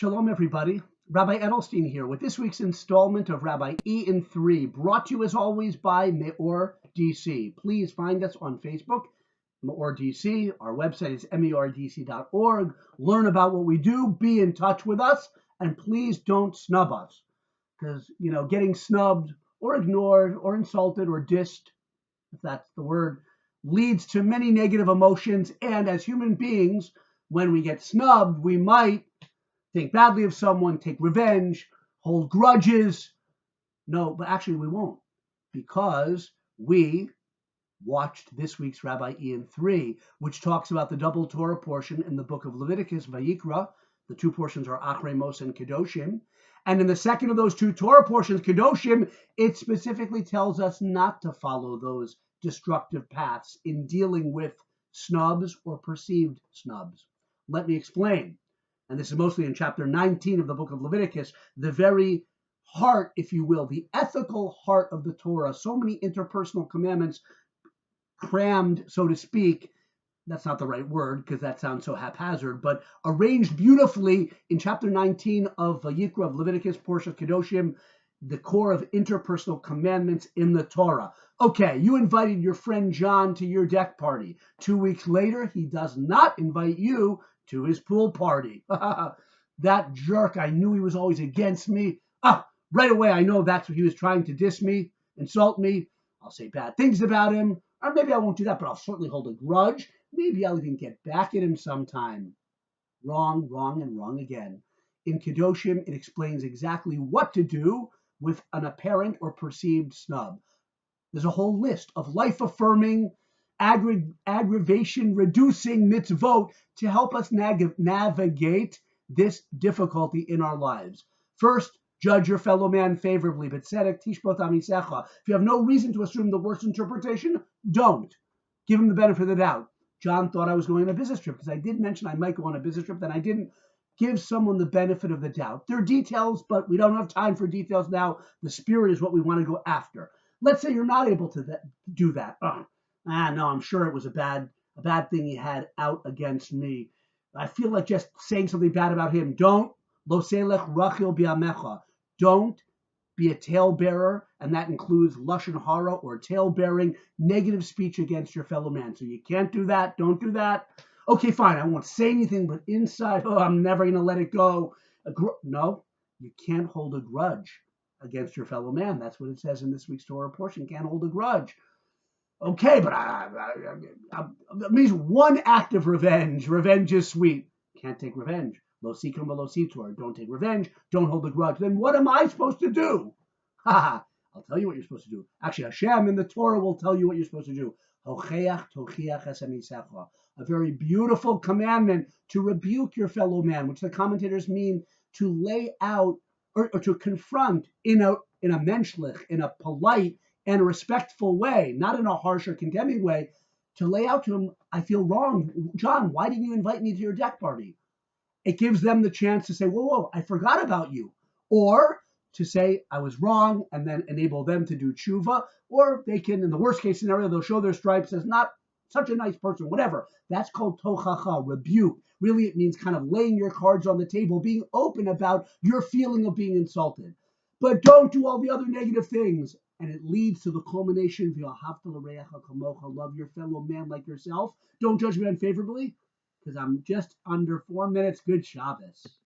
Shalom, everybody. Rabbi Edelstein here with this week's installment of Rabbi E in 3, brought to you as always by MEOR DC. Please find us on Facebook, MEOR DC. Our website is meordc.org. Learn about what we do, be in touch with us, and please don't snub us. Because, getting snubbed or ignored or insulted or dissed, if that's the word, leads to many negative emotions. And as human beings, when we get snubbed, we might think badly of someone, take revenge, hold grudges. No, but actually we won't, because we watched this week's Rabbi Ian 3, which talks about the double Torah portion in the book of Leviticus, Vayikra. The two portions are Achrei Mos and Kedoshim. And in the second of those two Torah portions, Kedoshim, it specifically tells us not to follow those destructive paths in dealing with snubs or perceived snubs. Let me explain. And this is mostly in chapter 19 of the book of Leviticus, the very heart, if you will, the ethical heart of the Torah. So many interpersonal commandments crammed, so to speak. That's not the right word because that sounds so haphazard, but arranged beautifully in chapter 19 of Vayikra, of Leviticus, Portia Kedoshim, the core of interpersonal commandments in the Torah. Okay, you invited your friend John to your deck party. 2 weeks later, he does not invite you to his pool party. That jerk, I knew he was always against me. Right away, I know that's what he was trying to diss me, insult me. I'll say bad things about him, or maybe I won't do that, but I'll certainly hold a grudge. Maybe I'll even get back at him sometime. Wrong, wrong, and wrong again. In Kedoshim, it explains exactly what to do with an apparent or perceived snub. There's a whole list of life-affirming, aggravation-reducing mitzvot to help us navigate this difficulty in our lives. First, judge your fellow man favorably. But tishbot amisecha. If you have no reason to assume the worst interpretation, don't. Give him the benefit of the doubt. John thought I was going on a business trip because I did mention I might go on a business trip, then I didn't give someone the benefit of the doubt. There are details, but we don't have time for details now. The spirit is what we want to go after. Let's say you're not able to do that. No, I'm sure it was a bad thing he had out against me. I feel like just saying something bad about him. Don't. Lo selech rachil bi'amecha. Don't be a talebearer, and that includes lashon hara or tale-bearing, negative speech against your fellow man. So you can't do that. Don't do that. Okay, fine. I won't say anything, but inside, I'm never going to let it go. No, you can't hold a grudge against your fellow man. That's what it says in this week's Torah portion. Can't hold a grudge. Okay, but it means one act of revenge. Revenge is sweet. Can't take revenge. Lo sikrim lo sitor. Don't take revenge. Don't hold a grudge. Then what am I supposed to do? I'll tell you what you're supposed to do. Actually, Hashem in the Torah will tell you what you're supposed to do. Hocheach tochiach es amisecha. A very beautiful commandment to rebuke your fellow man, which the commentators mean to lay out or to confront in a menschlich, in a polite and a respectful way, not in a harsh or condemning way, to lay out to him, I feel wrong. John, why didn't you invite me to your deck party? It gives them the chance to say, whoa, I forgot about you. Or to say, I was wrong, and then enable them to do tshuva. Or they can, in the worst case scenario, they'll show their stripes as not such a nice person, whatever. That's called tochacha, rebuke. Really, it means kind of laying your cards on the table, being open about your feeling of being insulted. But don't do all the other negative things. And it leads to the culmination, love your fellow man like yourself. Don't judge me unfavorably, because I'm just under 4 minutes. Good Shabbos.